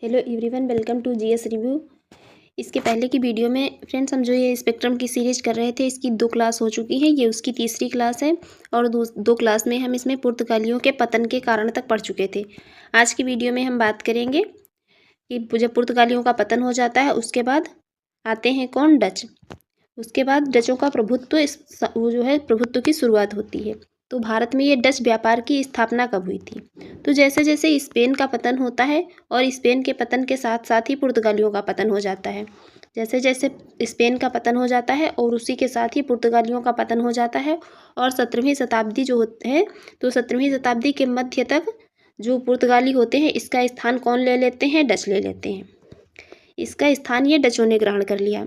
Hello everyone, welcome to GS review. इसके पहले की वीडियो में फ्रेंड्स हम जो ये स्पेक्ट्रम की सीरीज कर रहे थे, इसकी 2 क्लास हो चुकी है। ये उसकी तीसरी क्लास है और दो क्लास में हम इसमें पुर्तगालियों के पतन के कारण तक पढ़ चुके थे। आज की वीडियो में हम बात करेंगे कि जब पुर्तगालियों का पतन हो जाता है उसके बाद आते हैं कौन, डच। उसके बाद डचों का प्रभुत्व वो जो है प्रभुत्व की शुरुआत होती है। तो भारत में ये डच व्यापार की स्थापना कब हुई थी? तो जैसे जैसे स्पेन का पतन होता है और स्पेन के पतन के साथ साथ ही पुर्तगालियों का पतन हो जाता है। जैसे जैसे स्पेन का पतन हो जाता है और उसी के साथ ही पुर्तगालियों का पतन हो जाता है और 17वीं शताब्दी जो होते हैं, तो 17वीं शताब्दी के मध्य तक जो पुर्तगाली होते हैं इसका स्थान कौन ले लेते हैं? डच ले लेते हैं। इसका स्थान ये डचों ने ग्रहण कर लिया।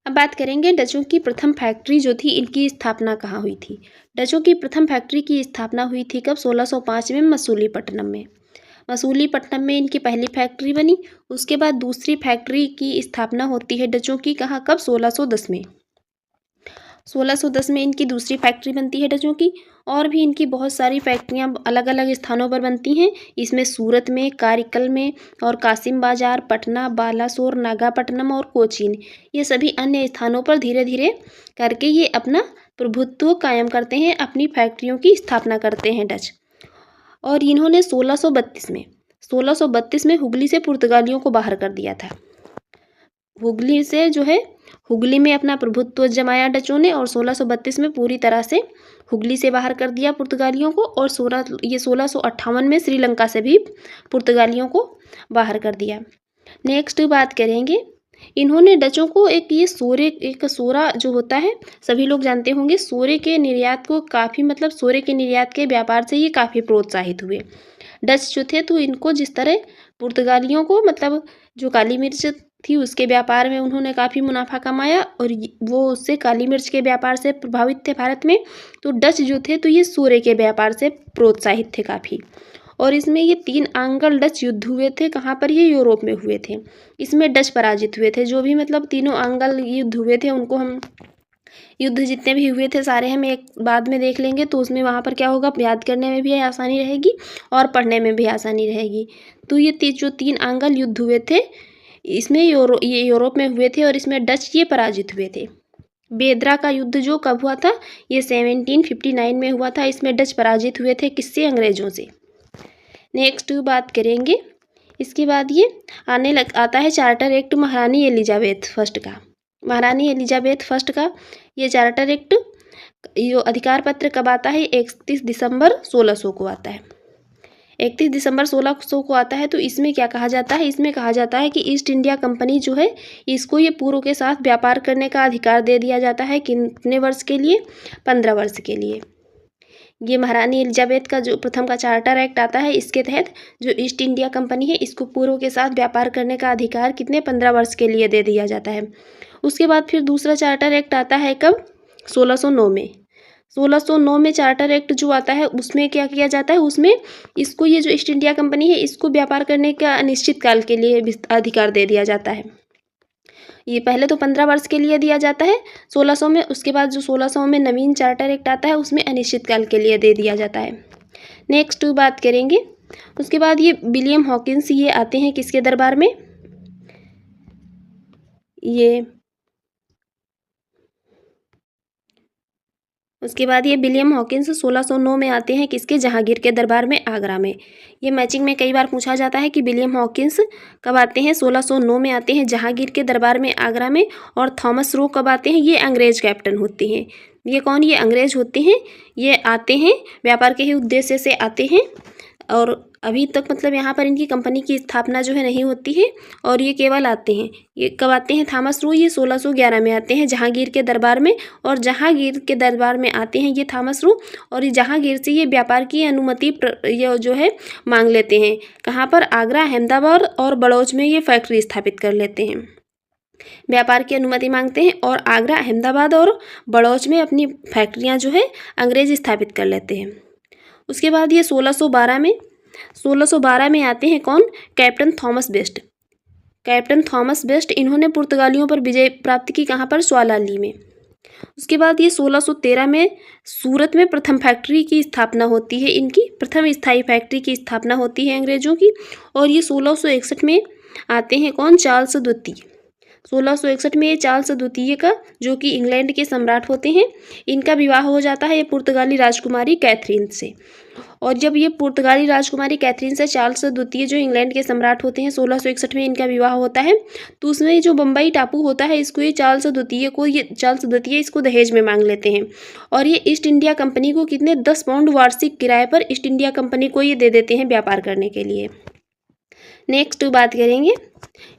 अब बात करेंगे डचों की प्रथम फैक्ट्री जो थी, इनकी स्थापना कहाँ हुई थी। डचों की प्रथम फैक्ट्री की स्थापना हुई थी कब? 1605 में मसूलीपट्टनम में। मसूलीपट्टनम में इनकी पहली फैक्ट्री बनी। उसके बाद दूसरी फैक्ट्री की स्थापना होती है डचों की कहाँ, कब? 1610 में। 1610 में इनकी दूसरी फैक्ट्री बनती है डचों की। और भी इनकी बहुत सारी फैक्ट्रियां अलग अलग स्थानों पर बनती हैं। इसमें सूरत में, कारिकल में और कासिम बाजार, पटना, बालासोर, नागापट्टनम और कोचीन, ये सभी अन्य स्थानों पर धीरे धीरे करके ये अपना प्रभुत्व कायम करते हैं, अपनी फैक्ट्रियों की स्थापना करते हैं डच। और इन्होंने 1632 में हुगली से पुर्तगालियों को बाहर कर दिया था। हुगली से जो है, हुगली में अपना प्रभुत्व जमाया डचों ने और 1632 में पूरी तरह से हुगली से बाहर कर दिया पुर्तगालियों को। और 1658 में श्रीलंका से भी पुर्तगालियों को बाहर कर दिया। नेक्स्ट बात करेंगे, इन्होंने डचों को एक सोरा जो होता है, सभी लोग जानते होंगे, सोरे के निर्यात को काफ़ी, मतलब सोरे के निर्यात के व्यापार से ये काफ़ी प्रोत्साहित हुए। डच जो थे तो इनको जिस तरह पुर्तगालियों को, मतलब जो काली मिर्च थी उसके व्यापार में उन्होंने काफ़ी मुनाफा कमाया और वो उससे काली मिर्च के व्यापार से प्रभावित थे भारत में। तो डच जो थे तो ये सोरे के व्यापार से प्रोत्साहित थे काफ़ी। और इसमें ये 3 आंग्ल डच युद्ध हुए थे। कहाँ पर? ये यूरोप में हुए थे। इसमें डच पराजित हुए थे। जो भी मतलब तीनों आंग्ल युद्ध हुए थे उनको हम, युद्ध जितने भी हुए थे सारे हम एक बाद में देख लेंगे। तो उसमें वहाँ पर क्या होगा, याद करने में भी आसानी रहेगी और पढ़ने में भी आसानी रहेगी। तो ये जो 3 आंग्ल युद्ध हुए थे, इसमें ये यूरोप में हुए थे और इसमें डच ये पराजित हुए थे। बेदरा का युद्ध जो कब हुआ था? ये 1759 में हुआ था। इसमें डच पराजित हुए थे। किससे? अंग्रेजों से। नेक्स्ट बात करेंगे, इसके बाद ये आता है चार्टर एक्ट महारानी एलिजाबेथ फर्स्ट का। महारानी एलिजाबेथ फर्स्ट का ये चार्टर एक्ट, ये अधिकार पत्र कब आता है? 31 दिसंबर 1600 को आता है। 31 दिसंबर 1600 को आता है। तो इसमें क्या कहा जाता है? इसमें कहा जाता है कि ईस्ट इंडिया कंपनी जो है, इसको ये पूर्व के साथ व्यापार करने का अधिकार दे दिया जाता है। कितने वर्ष के लिए? 15 वर्ष के लिए। ये महारानी एलिजाबेथ का जो प्रथम का चार्टर एक्ट आता है, इसके तहत जो ईस्ट इंडिया कंपनी है इसको पूर्व के साथ व्यापार करने का अधिकार कितने? 15 वर्ष के लिए दे दिया जाता है। उसके बाद फिर दूसरा चार्टर एक्ट आता है कब? 1609 में। 1609 में चार्टर एक्ट जो आता है उसमें क्या किया जाता है? उसमें इसको, ये जो ईस्ट इंडिया कंपनी है इसको व्यापार करने का अनिश्चित काल के लिए अधिकार दे दिया जाता है। ये पहले तो 15 वर्ष के लिए दिया जाता है 1600 में। उसके बाद जो 1600 में नवीन चार्टर एक्ट आता है उसमें अनिश्चित काल के लिए दे दिया जाता है। नेक्स्ट बात करेंगे, उसके बाद ये विलियम हॉकिंस ये आते हैं किसके दरबार में? उसके बाद ये विलियम हॉकिंस 1609 में आते हैं किसके? जहांगीर के दरबार में, आगरा में। ये मैचिंग में कई बार पूछा जाता है कि विलियम हॉकिंस कब आते हैं? 1609 में आते हैं जहांगीर के दरबार में, आगरा में। और थॉमस रो कब आते हैं? ये अंग्रेज कैप्टन होते हैं। ये कौन? ये अंग्रेज होते हैं। ये आते हैं व्यापार के ही उद्देश्य से आते हैं। और अभी तक मतलब यहाँ पर इनकी कंपनी की स्थापना जो है नहीं होती है और ये केवल आते हैं। ये कब आते हैं? थॉमस रो ये 1611 में आते हैं जहांगीर के दरबार में। और जहांगीर के दरबार में आते हैं ये थॉमस रो, और जहांगीर से ये व्यापार की अनुमति ये जो है मांग लेते हैं। कहाँ पर? आगरा, अहमदाबाद और बड़ौच में ये फैक्ट्री स्थापित कर लेते हैं। व्यापार की अनुमति मांगते हैं और आगरा, अहमदाबाद और बड़ौच में अपनी फैक्ट्रियाँ जो है अंग्रेज स्थापित कर लेते हैं। उसके बाद ये 1612 में आते हैं कौन? Captain Thomas best. Captain Thomas best इन्होंने पुर्तगालियों पर विजय प्राप्त की। कहाँ पर? स्वालाली में। उसके बाद ये 1613 में सूरत में प्रथम फैक्ट्री की स्थापना होती है, इनकी प्रथम स्थायी फैक्ट्री की स्थापना होती है अंग्रेजों की। और ये 1661 में आते हैं कौन, चार्ल्स द्वितीय। 1661 में ये चार्ल्स द्वितीय का, जो कि इंग्लैंड के सम्राट होते हैं, इनका विवाह हो जाता है ये पुर्तगाली राजकुमारी कैथरीन से। और जब ये पुर्तगाली राजकुमारी कैथरीन से चार्ल्स द्वितीय जो इंग्लैंड के सम्राट होते हैं 1661 में इनका विवाह होता है, तो उसमें जो बम्बई टापू होता है इसको ये चार्ल्स द्वितीय इसको दहेज में मांग लेते हैं। और ये ईस्ट इंडिया कंपनी को कितने 10 पाउंड वार्षिक किराए पर ईस्ट इंडिया कंपनी को ये दे देते हैं व्यापार करने के लिए। नेक्स्ट बात करेंगे,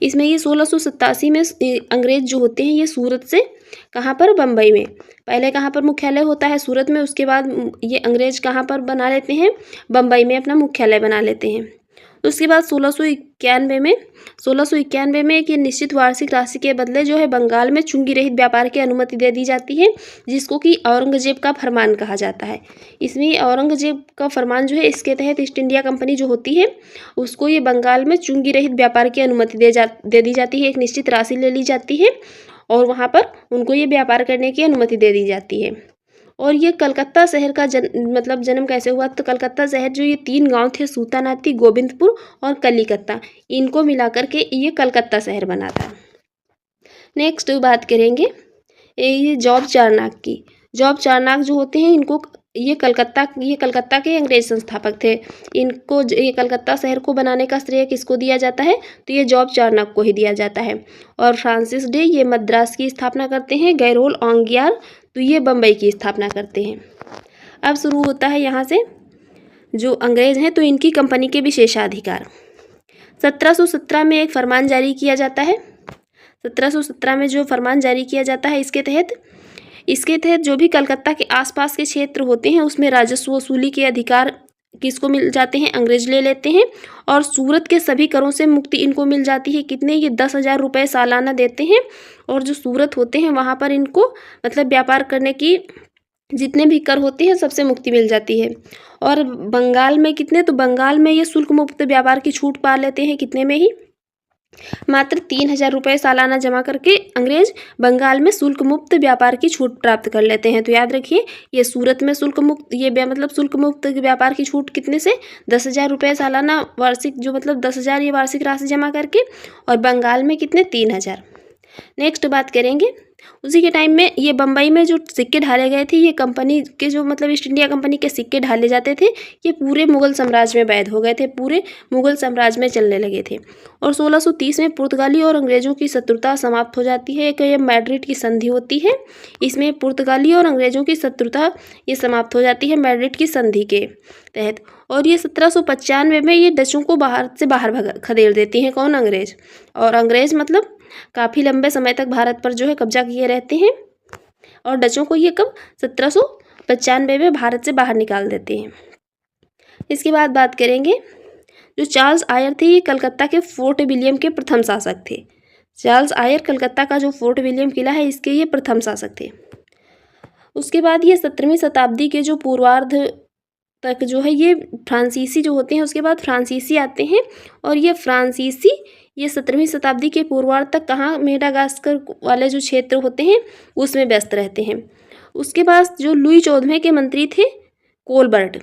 इसमें ये 1687 में अंग्रेज जो होते हैं ये सूरत से कहाँ पर, बम्बई में, पहले कहाँ पर मुख्यालय होता है, सूरत में, उसके बाद ये अंग्रेज कहाँ पर बना लेते हैं, बम्बई में अपना मुख्यालय बना लेते हैं। उसके बाद 1691 में एक निश्चित वार्षिक राशि के बदले जो है बंगाल में चुंगी रहित व्यापार की अनुमति दे दी जाती है, जिसको कि औरंगजेब का फरमान कहा जाता है। इसमें औरंगजेब का फरमान जो है, इसके तहत ईस्ट इंडिया कंपनी जो होती है उसको ये बंगाल में चुंगी रहित व्यापार की अनुमति दे दी जाती है, एक निश्चित राशि ले ली जाती है और वहाँ पर उनको ये व्यापार करने की अनुमति दे दी जाती है। और ये कलकत्ता शहर का जन्म कैसे हुआ, तो कलकत्ता शहर जो ये 3 गांव थे, सूतानाती, गोविंदपुर और कलिकत्ता, इनको मिलाकर के ये कलकत्ता शहर बना था। नेक्स्ट बात करेंगे ये जॉब चारनाक की। जॉब चारनाक जो होते हैं इनको ये कलकत्ता के अंग्रेज संस्थापक थे। इनको ये कलकत्ता शहर को बनाने का श्रेय किसको दिया जाता है, तो ये जॉब चारनाक को ही दिया जाता है। और फ्रांसिस डे ये मद्रास की स्थापना करते हैं, गैरोल ओंगियार तो ये बम्बई की स्थापना करते हैं। अब शुरू होता है यहाँ से जो अंग्रेज हैं तो इनकी कंपनी के विशेषाधिकार। 1717 में एक फरमान जारी किया जाता है। 1717 में जो फरमान जारी किया जाता है इसके तहत जो भी कलकत्ता के आसपास के क्षेत्र होते हैं उसमें राजस्व वसूली के अधिकार किसको मिल जाते हैं, अंग्रेज ले लेते हैं। और सूरत के सभी करों से मुक्ति इनको मिल जाती है, कितने, ये 10,000 रुपये सालाना देते हैं। और जो सूरत होते हैं वहाँ पर इनको मतलब व्यापार करने की जितने भी कर होते हैं सबसे मुक्ति मिल जाती है। और बंगाल में कितने, तो बंगाल में ये शुल्क मुक्त व्यापार की छूट पा लेते हैं, कितने में ही, मात्र 3,000 रुपये सालाना जमा करके अंग्रेज बंगाल में शुल्क मुक्त व्यापार की छूट प्राप्त कर लेते हैं। तो याद रखिए ये सूरत में शुल्क मुक्त शुल्क मुक्त व्यापार की छूट कितने से, 10,000 रुपये सालाना वार्षिक, जो मतलब 10,000 ये वार्षिक राशि जमा करके, और बंगाल में कितने, 3,000। नेक्स्ट बात करेंगे, उसी के टाइम में ये बम्बई में जो सिक्के ढाले गए थे, ये कंपनी के जो मतलब ईस्ट इंडिया कंपनी के सिक्के ढाले जाते थे, ये पूरे मुगल साम्राज्य में वैध हो गए थे, पूरे मुगल साम्राज्य में चलने लगे थे। और 1630 में पुर्तगाली और अंग्रेजों की शत्रुता समाप्त हो जाती है। एक ये मैड्रिड की संधि होती है, इसमें पुर्तगाली और अंग्रेजों की शत्रुता ये समाप्त हो जाती है मैड्रिड की संधि के तहत। और ये 1795 में ये डचों को भारत से बाहर खदेड़ देती हैं, कौन, अंग्रेज। और अंग्रेज मतलब काफ़ी लंबे समय तक भारत पर जो है कब्जा किए रहते हैं। और डचों को ये कब, 1795 में भारत से बाहर निकाल देते हैं। इसके बाद बात करेंगे, जो चार्ल्स आयर थे ये कलकत्ता के फोर्ट विलियम के प्रथम शासक थे। चार्ल्स आयर कलकत्ता का जो फोर्ट विलियम किला है इसके ये प्रथम शासक थे। उसके बाद ये 17वीं शताब्दी के जो पूर्वार्ध तक जो है ये फ्रांसीसी जो होते हैं, उसके बाद फ्रांसीसी आते हैं। और ये फ्रांसीसी ये 17वीं शताब्दी के पूर्वार्ध तक कहाँ, मेडागास्कर वाले जो क्षेत्र होते हैं उसमें व्यस्त रहते हैं। उसके बाद जो लुई 14वें के मंत्री थे कोलबर्ट,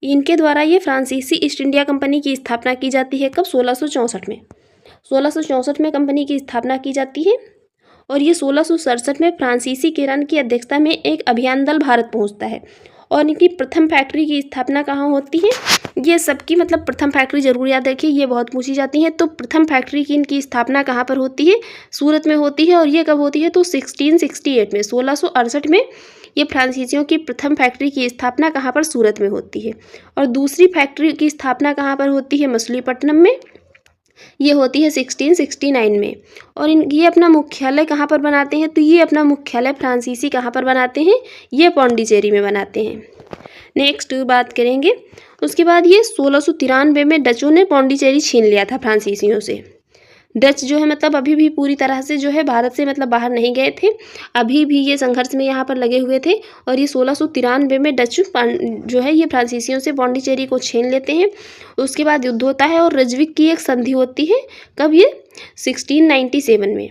इनके द्वारा ये फ्रांसीसी ईस्ट इंडिया कंपनी की स्थापना की जाती है, कब, 1664 में। 1664 में कंपनी की स्थापना की जाती है। और ये 1667 में फ्रांसीसी केरन की अध्यक्षता में एक अभियान दल भारत पहुंचता है। और इनकी प्रथम फैक्ट्री की स्थापना कहाँ होती है, ये सबकी मतलब प्रथम फैक्ट्री जरूर याद रखिए, ये बहुत पूछी जाती है। तो प्रथम फैक्ट्री की इनकी स्थापना कहाँ पर होती है, सूरत में होती है। और ये कब होती है, तो 1668 में, 1668 में ये फ्रांसीसियों की प्रथम फैक्ट्री की स्थापना कहाँ पर, सूरत में होती है। और दूसरी फैक्ट्री की स्थापना कहाँ पर होती है, मछलीपट्टनम में, ये होती है 1669 में। और ये अपना मुख्यालय कहाँ पर बनाते हैं, तो ये अपना मुख्यालय फ्रांसीसी कहाँ पर बनाते हैं, ये पौंडीचेरी में बनाते हैं। नेक्स्ट बात करेंगे, उसके बाद ये 1693 में डचों ने पौंडीचेरी छीन लिया था फ्रांसीसियों से। डच जो है मतलब अभी भी पूरी तरह से जो है भारत से मतलब बाहर नहीं गए थे, अभी भी ये संघर्ष में यहाँ पर लगे हुए थे। और ये 1693 में डच जो है ये फ्रांसीसियों से पौंडीचेरी को छीन लेते हैं। उसके बाद युद्ध होता है और रजविक की एक संधि होती है, कब, ये 1697 में।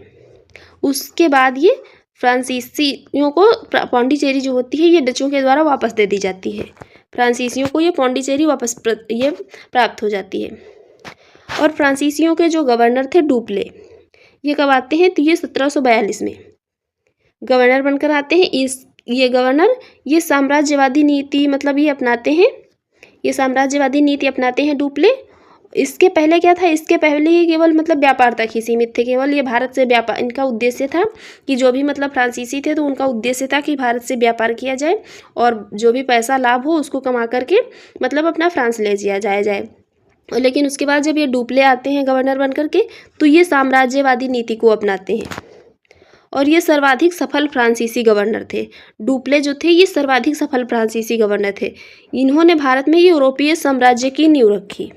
उसके बाद ये फ्रांसीसियों को पौंडीचेरी जो होती है ये डचों के द्वारा वापस दे दी जाती है। फ्रांसीसियों को ये पौंडीचेरी वापस ये प्राप्त हो जाती है। और फ्रांसीसियों के जो गवर्नर थे डुप्ले, ये कब आते हैं, तो ये 1742 में गवर्नर बनकर आते हैं। ये गवर्नर ये साम्राज्यवादी नीति मतलब ये अपनाते हैं, ये साम्राज्यवादी नीति अपनाते हैं डुप्ले। इसके पहले क्या था, इसके पहले ये केवल मतलब व्यापार तक ही सीमित थे, केवल ये भारत से व्यापार, इनका उद्देश्य था कि जो भी मतलब फ्रांसीसी थे तो उनका उद्देश्य था कि भारत से व्यापार किया जाए और जो भी पैसा लाभ हो उसको कमा करके मतलब अपना फ्रांस ले जाए। लेकिन उसके बाद जब ये डुप्ले आते हैं गवर्नर बन करके तो ये साम्राज्यवादी नीति को अपनाते हैं और ये सर्वाधिक सफल फ्रांसीसी गवर्नर थे। डुप्ले जो थे ये सर्वाधिक सफल फ्रांसीसी गवर्नर थे। इन्होंने भारत में ये यूरोपीय साम्राज्य की नींव रखी।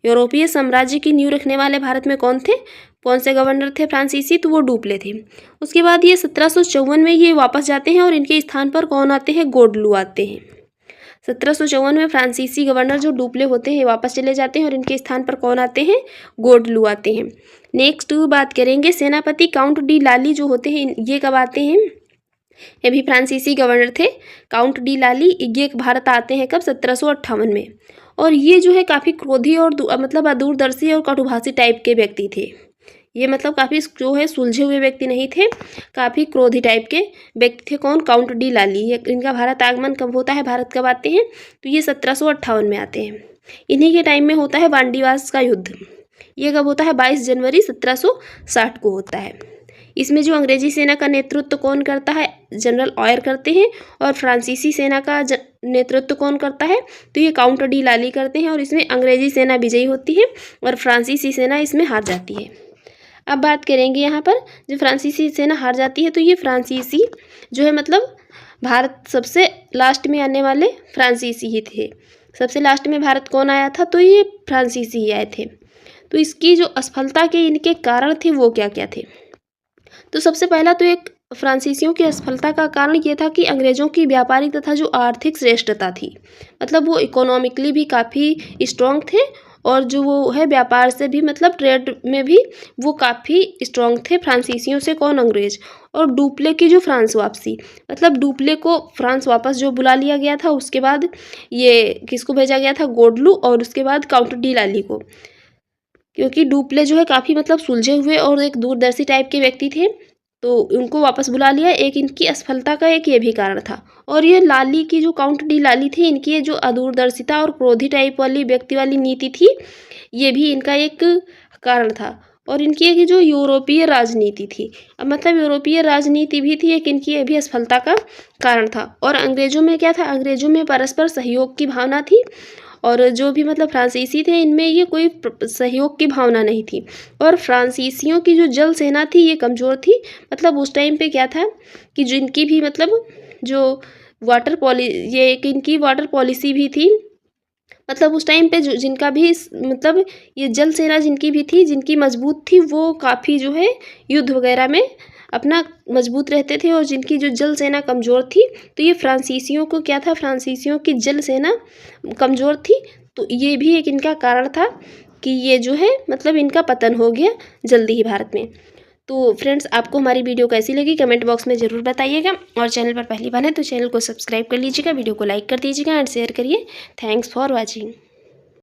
यूरोपीय साम्राज्य की नींव रखने वाले भारत में कौन थे, कौन से गवर्नर थे फ्रांसीसी, तो वो डुप्ले थे। उसके बाद ये 1754 में ये वापस जाते हैं और इनके स्थान पर कौन आते हैं, गोडलू आते हैं। 1754 में फ्रांसीसी गवर्नर जो डुप्ले होते हैं वापस चले जाते हैं और इनके स्थान पर कौन आते हैं, गोडलू आते हैं। नेक्स्ट बात करेंगे सेनापति काउंट डी लाली जो होते हैं ये कब आते हैं, ये भी फ्रांसीसी गवर्नर थे। काउंट डी लाली ये भारत आते हैं कब, 1758 में। और ये जो है काफ़ी क्रोधी और मतलब दूरदर्शी और कटुभाषी टाइप के व्यक्ति थे। ये मतलब काफ़ी जो है सुलझे हुए व्यक्ति नहीं थे, काफ़ी क्रोधी टाइप के व्यक्ति थे। कौन, काउंट डी लाली। इनका भारत आगमन कब होता है, भारत कब आते हैं, तो ये 1758 में आते हैं। इन्हीं के टाइम में होता है वांडीवास का युद्ध। ये कब होता है, 22 जनवरी 1760 को होता है। इसमें जो अंग्रेजी सेना का नेतृत्व कौन करता है, जनरल ऑयर करते हैं। और फ्रांसीसी सेना का नेतृत्व कौन करता है, तो ये काउंट डी लाली करते हैं। और इसमें अंग्रेजी सेना विजयी होती है और फ्रांसीसी सेना इसमें हार जाती है। अब बात करेंगे यहाँ पर, जो फ्रांसीसी सेना हार जाती है तो ये फ्रांसीसी जो है मतलब भारत सबसे लास्ट में आने वाले फ्रांसीसी ही थे। सबसे लास्ट में भारत कौन आया था, तो ये फ्रांसीसी ही आए थे। तो इसकी जो असफलता के इनके कारण थे वो क्या क्या थे, तो सबसे पहला तो एक फ्रांसीसियों की असफलता का कारण ये था कि अंग्रेज़ों की व्यापारिक तथा जो आर्थिक श्रेष्ठता थी, मतलब वो इकोनॉमिकली भी काफ़ी स्ट्रॉन्ग थे और जो वो है व्यापार से भी मतलब ट्रेड में भी वो काफ़ी स्ट्रॉन्ग थे फ्रांसीसियों से। कौन, अंग्रेज। और डुप्ले की जो फ्रांस वापसी, मतलब डुप्ले को फ्रांस वापस जो बुला लिया गया था, उसके बाद ये किसको भेजा गया था, गोडलू और उसके बाद काउंट डी लाली को, क्योंकि डुप्ले जो है काफ़ी मतलब सुलझे हुए और एक दूरदर्शी टाइप के व्यक्ति थे तो उनको वापस बुला लिया। एक इनकी असफलता का एक ये भी कारण था। और ये लाली की जो काउंट डी लाली थी, इनकी ये जो अदूरदर्शिता और क्रोधी टाइप वाली व्यक्ति वाली नीति थी, ये भी इनका एक कारण था। और इनकी एक जो यूरोपीय राजनीति थी, अब मतलब यूरोपीय राजनीति भी थी एक इनकी, ये भी असफलता का कारण था। और अंग्रेज़ों में क्या था, अंग्रेज़ों में परस्पर सहयोग की भावना थी और जो भी मतलब फ्रांसीसी थे इनमें ये कोई सहयोग की भावना नहीं थी। और फ्रांसीसियों की जो जल सेना थी ये कमज़ोर थी। मतलब उस टाइम पे क्या था कि जो इनकी भी मतलब जो ये एक इनकी वाटर पॉलिसी भी थी, मतलब उस टाइम पे जो जिनका भी मतलब ये जल सेना जिनकी भी थी, जिनकी मजबूत थी, वो काफ़ी जो है युद्ध वगैरह में अपना मजबूत रहते थे। और जिनकी जो जल सेना कमज़ोर थी, तो ये फ्रांसीसियों को क्या था, फ्रांसीसियों की जल सेना कमज़ोर थी। तो ये भी एक इनका कारण था कि ये जो है मतलब इनका पतन हो गया जल्दी ही भारत में। तो फ्रेंड्स, आपको हमारी वीडियो कैसी लगी कमेंट बॉक्स में ज़रूर बताइएगा। और चैनल पर पहली बार है तो चैनल को सब्सक्राइब कर लीजिएगा, वीडियो को लाइक कर दीजिएगा एंड शेयर करिए। Thanks for watching.